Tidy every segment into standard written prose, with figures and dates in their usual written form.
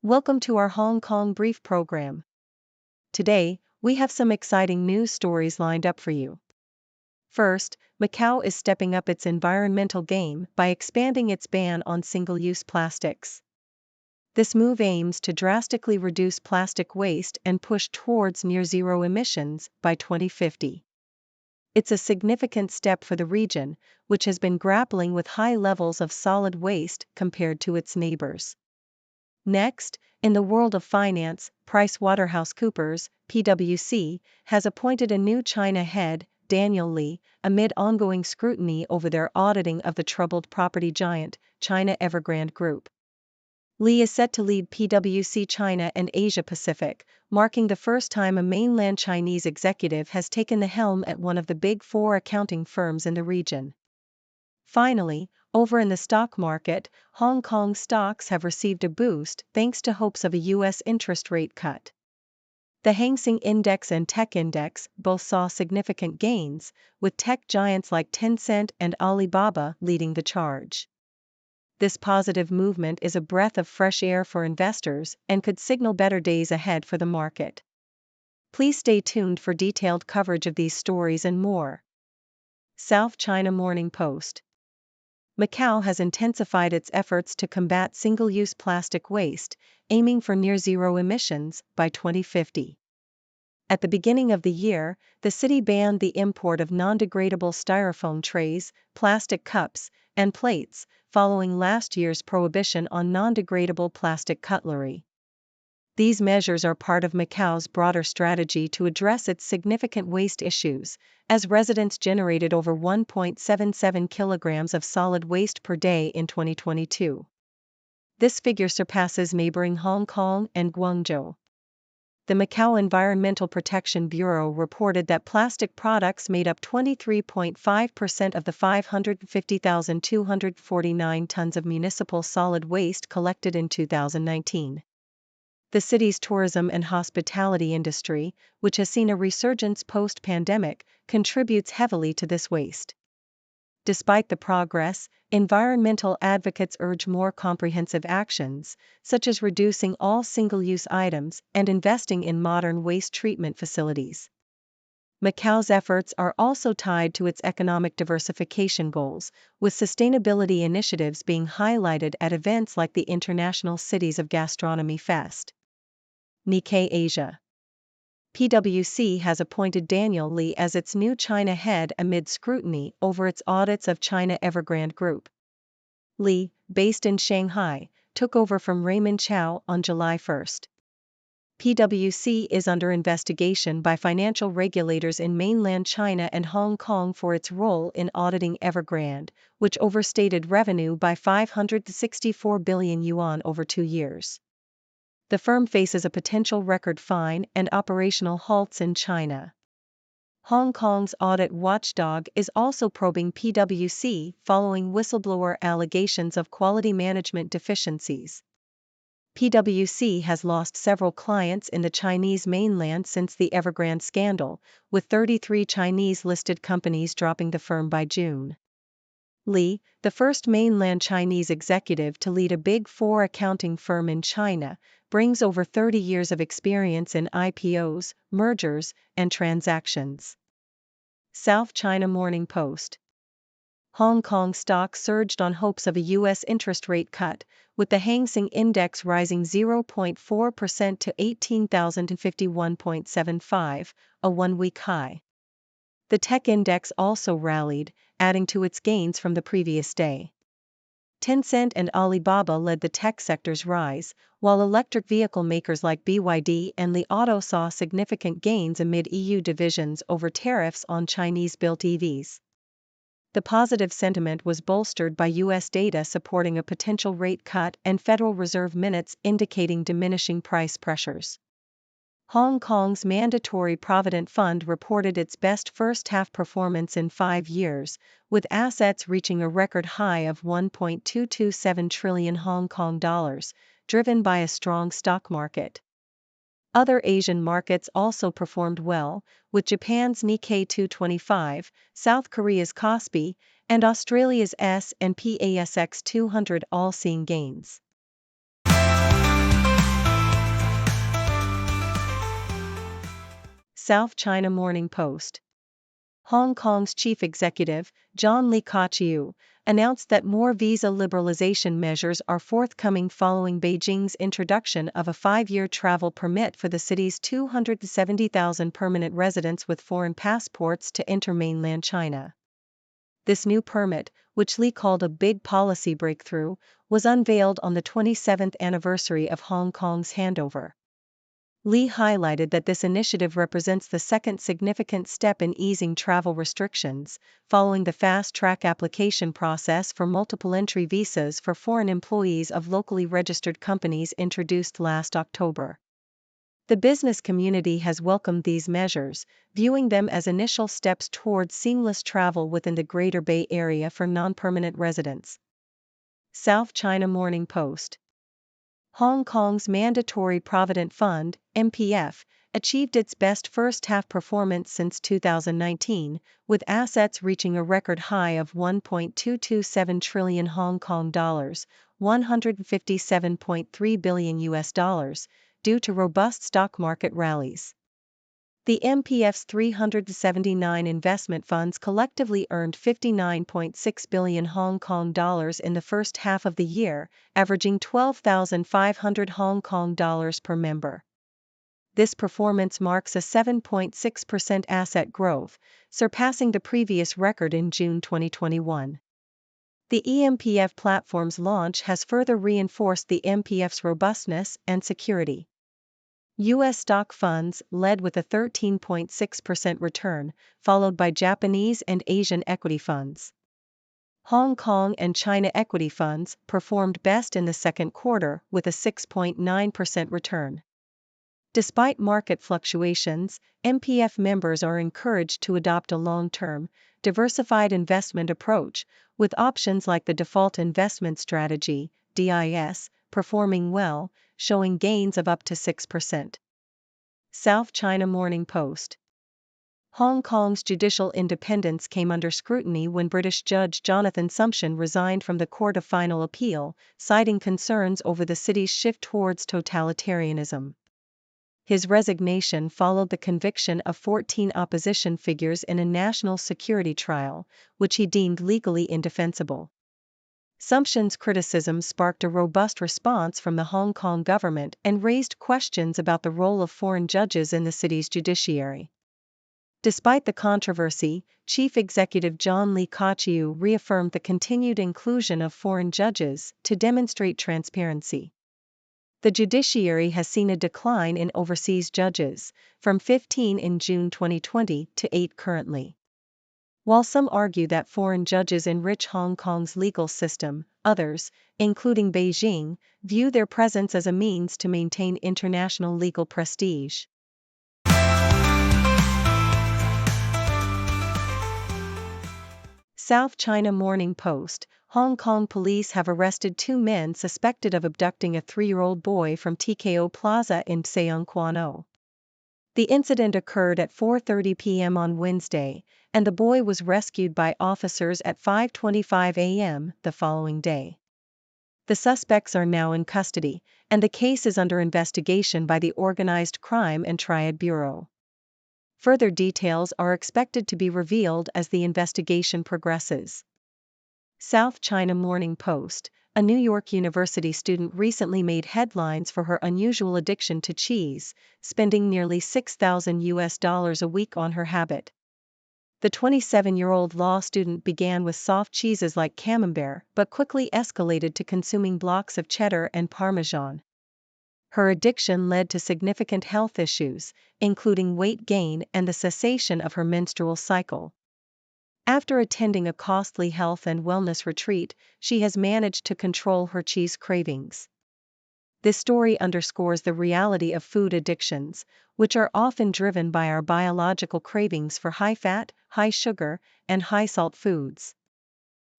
Welcome to our Hong Kong Brief program. Today, we have some exciting news stories lined up for you. First, Macau is stepping up its environmental game by expanding its ban on single-use plastics. This move aims to drastically reduce plastic waste and push towards near-zero emissions by 2050. It's a significant step for the region, which has been grappling with high levels of solid waste compared to its neighbors. Next, in the world of finance, PricewaterhouseCoopers, PwC, has appointed a new China head, Daniel Li, amid ongoing scrutiny over their auditing of the troubled property giant, China Evergrande Group. Li is set to lead PwC China and Asia Pacific, marking the first time a mainland Chinese executive has taken the helm at one of the big four accounting firms in the region. Finally, over in the stock market, Hong Kong stocks have received a boost thanks to hopes of a U.S. interest rate cut. The Hang Seng Index and Tech Index both saw significant gains, with tech giants like Tencent and Alibaba leading the charge. This positive movement is a breath of fresh air for investors and could signal better days ahead for the market. Please stay tuned for detailed coverage of these stories and more. South China Morning Post. Macau has intensified its efforts to combat single-use plastic waste, aiming for near-zero emissions by 2050. At the beginning of the year, the city banned the import of non-degradable styrofoam trays, plastic cups, and plates, following last year's prohibition on non-degradable plastic cutlery. These measures are part of Macau's broader strategy to address its significant waste issues, as residents generated over 1.77 kilograms of solid waste per day in 2022. This figure surpasses neighboring Hong Kong and Guangzhou. The Macau Environmental Protection Bureau reported that plastic products made up 23.5% of the 550,249 tons of municipal solid waste collected in 2019. The city's tourism and hospitality industry, which has seen a resurgence post-pandemic, contributes heavily to this waste. Despite the progress, environmental advocates urge more comprehensive actions, such as reducing all single-use items and investing in modern waste treatment facilities. Macau's efforts are also tied to its economic diversification goals, with sustainability initiatives being highlighted at events like the International Cities of Gastronomy Fest. Nikkei Asia. PwC has appointed Daniel Li as its new China head amid scrutiny over its audits of China Evergrande Group. Li, based in Shanghai, took over from Raymond Chow on July 1. PwC is under investigation by financial regulators in mainland China and Hong Kong for its role in auditing Evergrande, which overstated revenue by 564 billion yuan over 2 years. The firm faces a potential record fine and operational halts in China. Hong Kong's audit watchdog is also probing PwC following whistleblower allegations of quality management deficiencies. PwC has lost several clients in the Chinese mainland since the Evergrande scandal, with 33 Chinese-listed companies dropping the firm by June. Li, the first mainland Chinese executive to lead a Big Four accounting firm in China, brings over 30 years of experience in IPOs, mergers, and transactions. South China Morning Post. Hong Kong stocks surged on hopes of a U.S. interest rate cut, with the Hang Seng Index rising 0.4% to 18,051.75, a one-week high. The tech index also rallied, adding to its gains from the previous day. Tencent and Alibaba led the tech sector's rise, while electric vehicle makers like BYD and Li Auto saw significant gains amid EU divisions over tariffs on Chinese-built EVs. The positive sentiment was bolstered by U.S. data supporting a potential rate cut and Federal Reserve minutes indicating diminishing price pressures. Hong Kong's Mandatory Provident Fund reported its best first-half performance in 5 years, with assets reaching a record high of 1.227 trillion Hong Kong dollars, driven by a strong stock market. Other Asian markets also performed well, with Japan's Nikkei 225, South Korea's Kospi, and Australia's S&P ASX 200 all seeing gains. South China Morning Post. Hong Kong's chief executive, John Lee Ka-chiu, announced that more visa liberalization measures are forthcoming following Beijing's introduction of a 5-year travel permit for the city's 270,000 permanent residents with foreign passports to enter mainland China. This new permit, which Lee called a big policy breakthrough, was unveiled on the 27th anniversary of Hong Kong's handover. Lee highlighted that this initiative represents the second significant step in easing travel restrictions, following the fast-track application process for multiple entry visas for foreign employees of locally registered companies introduced last October. The business community has welcomed these measures, viewing them as initial steps towards seamless travel within the Greater Bay Area for non-permanent residents. South China Morning Post. Hong Kong's Mandatory Provident Fund, MPF, achieved its best first-half performance since 2019, with assets reaching a record high of 1.227 trillion Hong Kong dollars, $157.3 billion US, due to robust stock market rallies. The MPF's 379 investment funds collectively earned 59.6 billion Hong Kong dollars in the first half of the year, averaging 12,500 Hong Kong dollars per member. This performance marks a 7.6% asset growth, surpassing the previous record in June 2021. The eMPF platform's launch has further reinforced the MPF's robustness and security. U.S. stock funds led with a 13.6% return, followed by Japanese and Asian equity funds. Hong Kong and China equity funds performed best in the second quarter with a 6.9% return. Despite market fluctuations, MPF members are encouraged to adopt a long-term, diversified investment approach, with options like the Default Investment Strategy, DIS, performing well, showing gains of up to 6%. South China Morning Post. Hong Kong's judicial independence came under scrutiny when British Judge Jonathan Sumption resigned from the Court of Final Appeal, citing concerns over the city's shift towards totalitarianism. His resignation followed the conviction of 14 opposition figures in a national security trial, which he deemed legally indefensible. Sumption's criticism sparked a robust response from the Hong Kong government and raised questions about the role of foreign judges in the city's judiciary. Despite the controversy, Chief Executive John Lee Ka-chiu reaffirmed the continued inclusion of foreign judges to demonstrate transparency. The judiciary has seen a decline in overseas judges, from 15 in June 2020 to 8 currently. While some argue that foreign judges enrich Hong Kong's legal system, others, including Beijing, view their presence as a means to maintain international legal prestige. South China Morning Post. Hong Kong police have arrested 2 men suspected of abducting a 3-year-old boy from TKO Plaza in Seng. The incident occurred at 4:30 p.m. on Wednesday, and the boy was rescued by officers at 5:25 a.m. the following day. The suspects are now in custody, and the case is under investigation by the Organized Crime and Triad Bureau. Further details are expected to be revealed as the investigation progresses. South China Morning Post. A New York University student recently made headlines for her unusual addiction to cheese, spending nearly $6,000 a week on her habit. The 27-year-old law student began with soft cheeses like Camembert, but quickly escalated to consuming blocks of cheddar and Parmesan. Her addiction led to significant health issues, including weight gain and the cessation of her menstrual cycle. After attending a costly health and wellness retreat, she has managed to control her cheese cravings. This story underscores the reality of food addictions, which are often driven by our biological cravings for high-fat, high-sugar, and high-salt foods.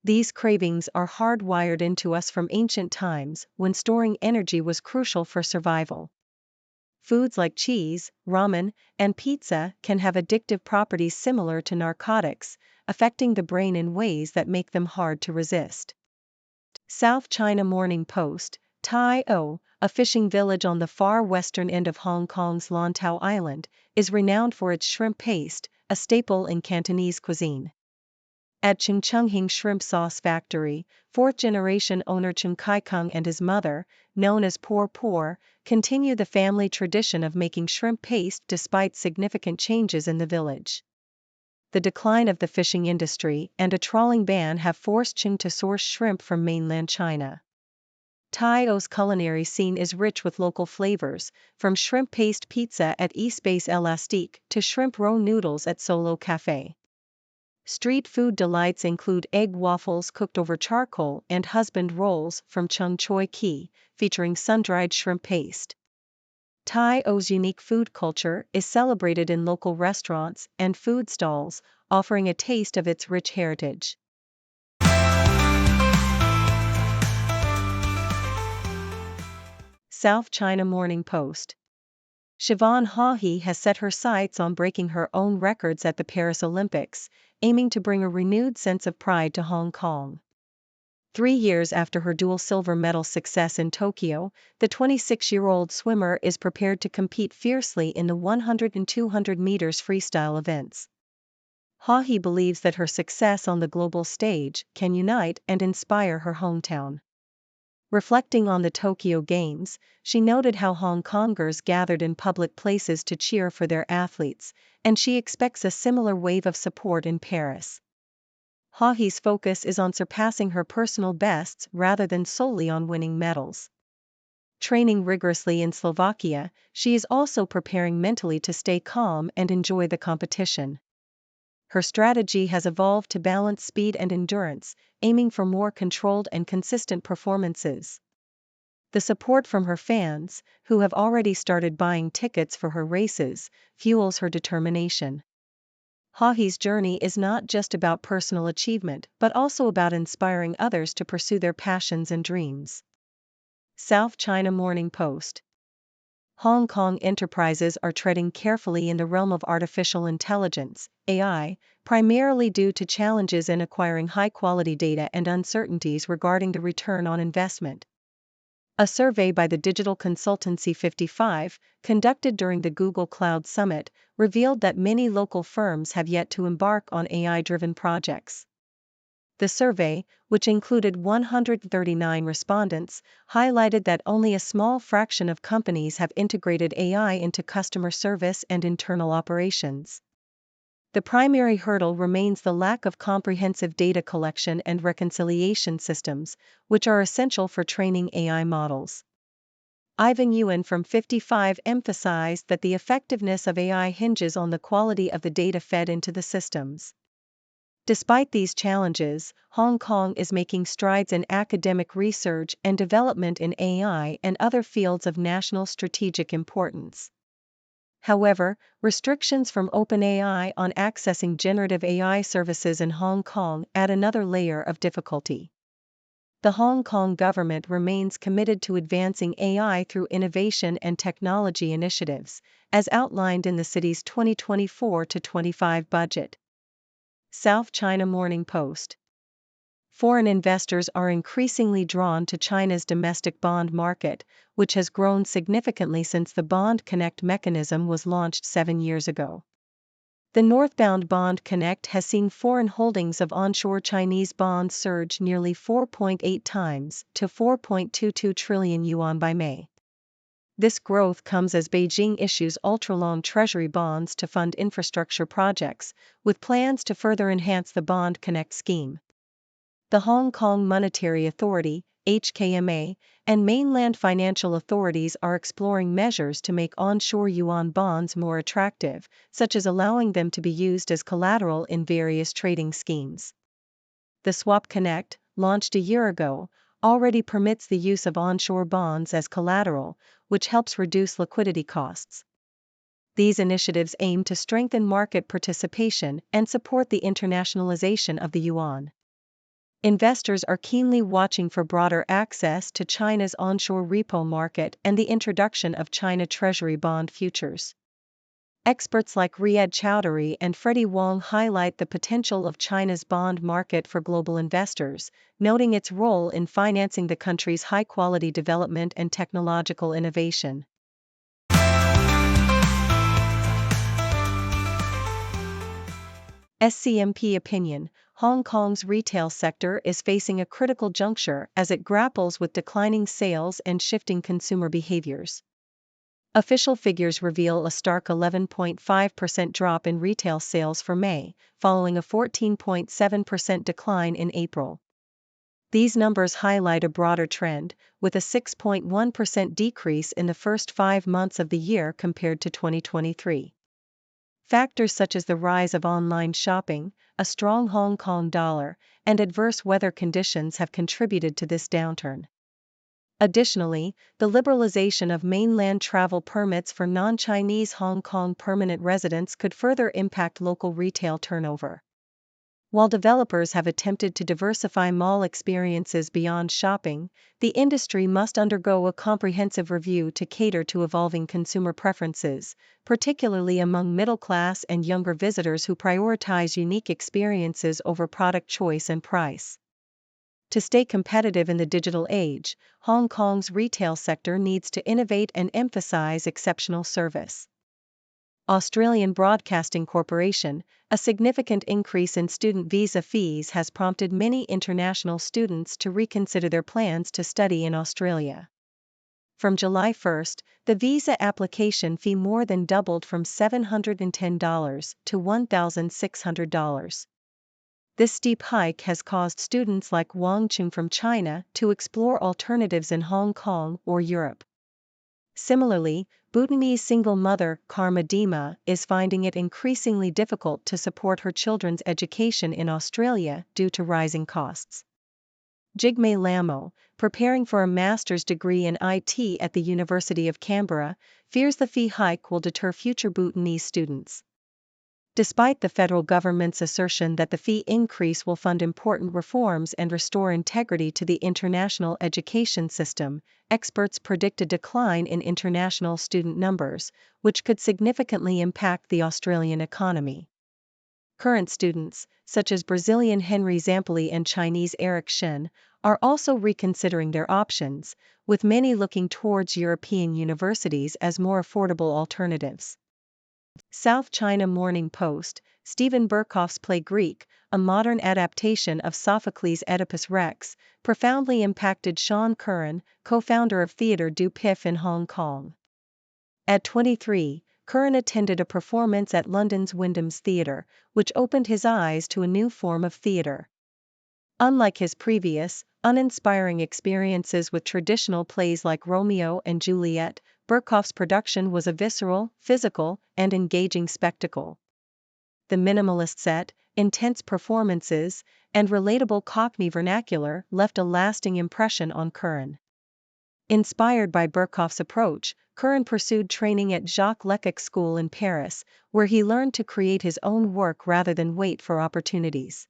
These cravings are hardwired into us from ancient times when storing energy was crucial for survival. Foods like cheese, ramen, and pizza can have addictive properties similar to narcotics, affecting the brain in ways that make them hard to resist. South China Morning Post. Tai O, a fishing village on the far western end of Hong Kong's Lantau Island, is renowned for its shrimp paste, a staple in Cantonese cuisine. At Chung Chung Hing Shrimp Sauce Factory, fourth-generation owner Chung Kai Kung and his mother, known as Por Por, continue the family tradition of making shrimp paste despite significant changes in the village. The decline of the fishing industry and a trawling ban have forced Chung to source shrimp from mainland China. Tai O's culinary scene is rich with local flavors, from shrimp paste pizza at East Base Elastique to shrimp roe noodles at Solo Cafe. Street food delights include egg waffles cooked over charcoal and husband rolls from Chung Choi Ki, featuring sun-dried shrimp paste. Tai O's unique food culture is celebrated in local restaurants and food stalls, offering a taste of its rich heritage. South China Morning Post. Siobhan Haughey has set her sights on breaking her own records at the Paris Olympics, aiming to bring a renewed sense of pride to Hong Kong. 3 years after her dual silver medal success in Tokyo, the 26-year-old swimmer is prepared to compete fiercely in the 100 and 200 meters freestyle events. Haughey believes that her success on the global stage can unite and inspire her hometown. Reflecting on the Tokyo Games, she noted how Hong Kongers gathered in public places to cheer for their athletes, and she expects a similar wave of support in Paris. Haughey's focus is on surpassing her personal bests rather than solely on winning medals. Training rigorously in Slovakia, she is also preparing mentally to stay calm and enjoy the competition. Her strategy has evolved to balance speed and endurance, aiming for more controlled and consistent performances. The support from her fans, who have already started buying tickets for her races, fuels her determination. Haughey's journey is not just about personal achievement but also about inspiring others to pursue their passions and dreams. South China Morning Post. Hong Kong enterprises are treading carefully in the realm of artificial intelligence, AI, primarily due to challenges in acquiring high-quality data and uncertainties regarding the return on investment. A survey by the digital consultancy 55, conducted during the Google Cloud Summit, revealed that many local firms have yet to embark on AI-driven projects. The survey, which included 139 respondents, highlighted that only a small fraction of companies have integrated AI into customer service and internal operations. The primary hurdle remains the lack of comprehensive data collection and reconciliation systems, which are essential for training AI models. Ivan Yuan from 55 emphasized that the effectiveness of AI hinges on the quality of the data fed into the systems. Despite these challenges, Hong Kong is making strides in academic research and development in AI and other fields of national strategic importance. However, restrictions from OpenAI on accessing generative AI services in Hong Kong add another layer of difficulty. The Hong Kong government remains committed to advancing AI through innovation and technology initiatives, as outlined in the city's 2024-25 budget. South China Morning Post. Foreign investors are increasingly drawn to China's domestic bond market, which has grown significantly since the Bond Connect mechanism was launched 7 years ago. The northbound Bond Connect has seen foreign holdings of onshore Chinese bonds surge nearly 4.8 times to 4.22 trillion yuan by May. This growth comes as Beijing issues ultra-long treasury bonds to fund infrastructure projects, with plans to further enhance the Bond Connect scheme. The Hong Kong Monetary Authority, HKMA, and mainland financial authorities are exploring measures to make onshore yuan bonds more attractive, such as allowing them to be used as collateral in various trading schemes. The Swap Connect, launched a year ago, already permits the use of onshore bonds as collateral, which helps reduce liquidity costs. These initiatives aim to strengthen market participation and support the internationalization of the yuan. Investors are keenly watching for broader access to China's onshore repo market and the introduction of China Treasury bond futures. Experts like Riyad Chowdhury and Freddie Wong highlight the potential of China's bond market for global investors, noting its role in financing the country's high-quality development and technological innovation. SCMP opinion: Hong Kong's retail sector is facing a critical juncture as it grapples with declining sales and shifting consumer behaviors. Official figures reveal a stark 11.5% drop in retail sales for May, following a 14.7% decline in April. These numbers highlight a broader trend, with a 6.1% decrease in the first 5 months of the year compared to 2023. Factors such as the rise of online shopping, a strong Hong Kong dollar, and adverse weather conditions have contributed to this downturn. Additionally, the liberalization of mainland travel permits for non-Chinese Hong Kong permanent residents could further impact local retail turnover. While developers have attempted to diversify mall experiences beyond shopping, the industry must undergo a comprehensive review to cater to evolving consumer preferences, particularly among middle-class and younger visitors who prioritize unique experiences over product choice and price. To stay competitive in the digital age, Hong Kong's retail sector needs to innovate and emphasize exceptional service. Australian Broadcasting Corporation: a significant increase in student visa fees has prompted many international students to reconsider their plans to study in Australia. From July 1, the visa application fee more than doubled from $710 to $1,600. This steep hike has caused students like Wang Chung from China to explore alternatives in Hong Kong or Europe. Similarly, Bhutanese single mother Karma Dima is finding it increasingly difficult to support her children's education in Australia due to rising costs. Jigme Lamo, preparing for a master's degree in IT at the University of Canberra, fears the fee hike will deter future Bhutanese students. Despite the federal government's assertion that the fee increase will fund important reforms and restore integrity to the international education system, experts predict a decline in international student numbers, which could significantly impact the Australian economy. Current students, such as Brazilian Henry Zampoli and Chinese Eric Shen, are also reconsidering their options, with many looking towards European universities as more affordable alternatives. South China Morning Post: Stephen Burkhoff's play Greek, a modern adaptation of Sophocles' Oedipus Rex, profoundly impacted Sean Curran, co-founder of Theatre du Pif in Hong Kong. At 23, Curran attended a performance at London's Wyndham's Theatre, which opened his eyes to a new form of theatre. Unlike his previous, uninspiring experiences with traditional plays like Romeo and Juliet, Burkhoff's production was a visceral, physical, and engaging spectacle. The minimalist set, intense performances, and relatable Cockney vernacular left a lasting impression on Curran. Inspired by Burkhoff's approach, Curran pursued training at Jacques Lecoq School in Paris, where he learned to create his own work rather than wait for opportunities.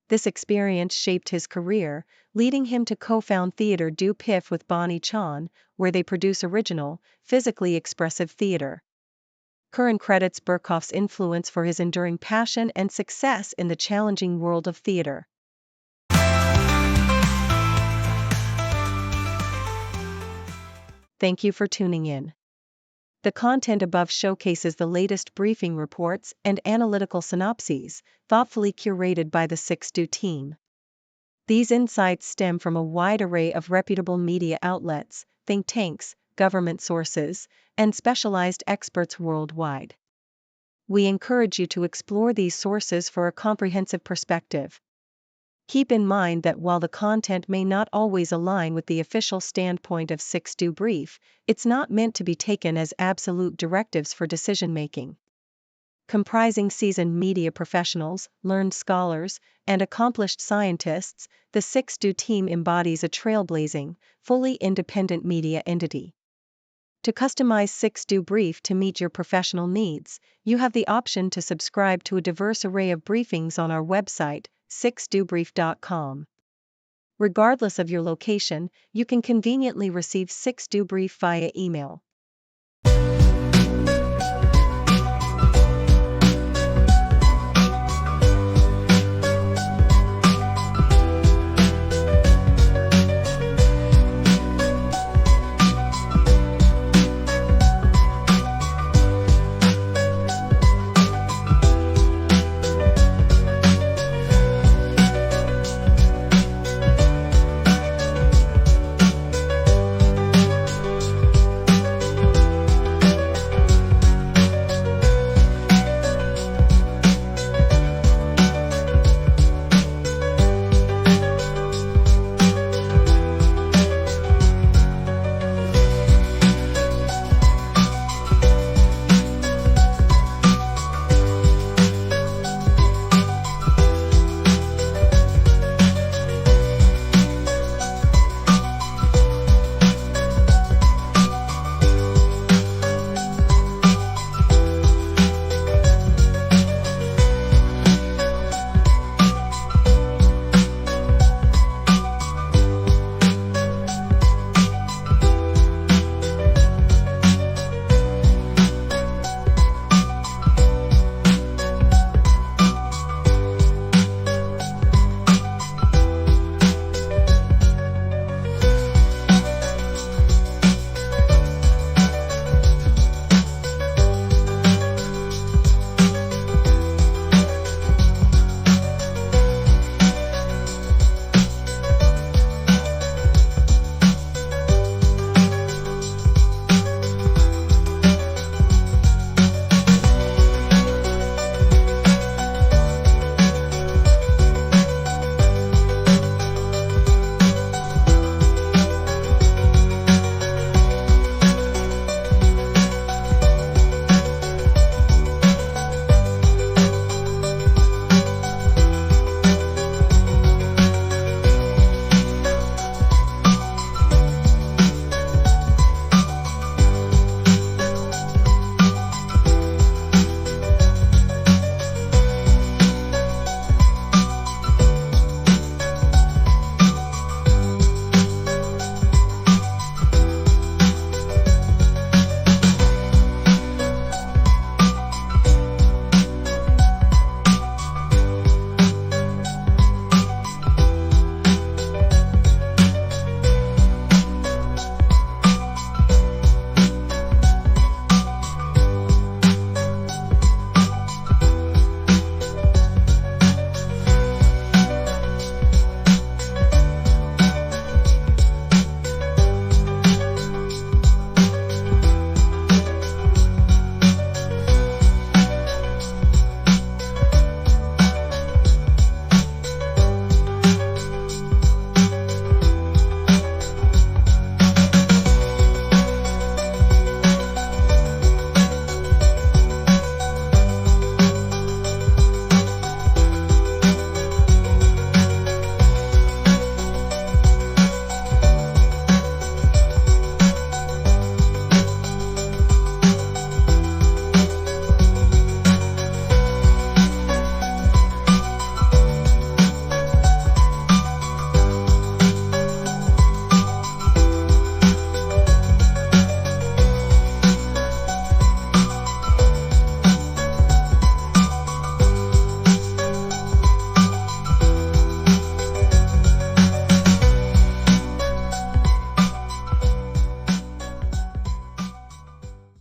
This experience shaped his career, leading him to co-found Theatre du Pif with Bonnie Chan, where they produce original, physically expressive theatre. Curran credits Burkhoff's influence for his enduring passion and success in the challenging world of theatre. Thank you for tuning in. The content above showcases the latest briefing reports and analytical synopses, thoughtfully curated by the 6Do team. These insights stem from a wide array of reputable media outlets, think tanks, government sources, and specialized experts worldwide. We encourage you to explore these sources for a comprehensive perspective. Keep in mind that while the content may not always align with the official standpoint of 6Do Brief, it's not meant to be taken as absolute directives for decision-making. Comprising seasoned media professionals, learned scholars, and accomplished scientists, the 6Do team embodies a trailblazing, fully independent media entity. To customize 6Do Brief to meet your professional needs, you have the option to subscribe to a diverse array of briefings on our website, 6dobrief.com. Regardless of your location, you can conveniently receive 6Do Brief via email.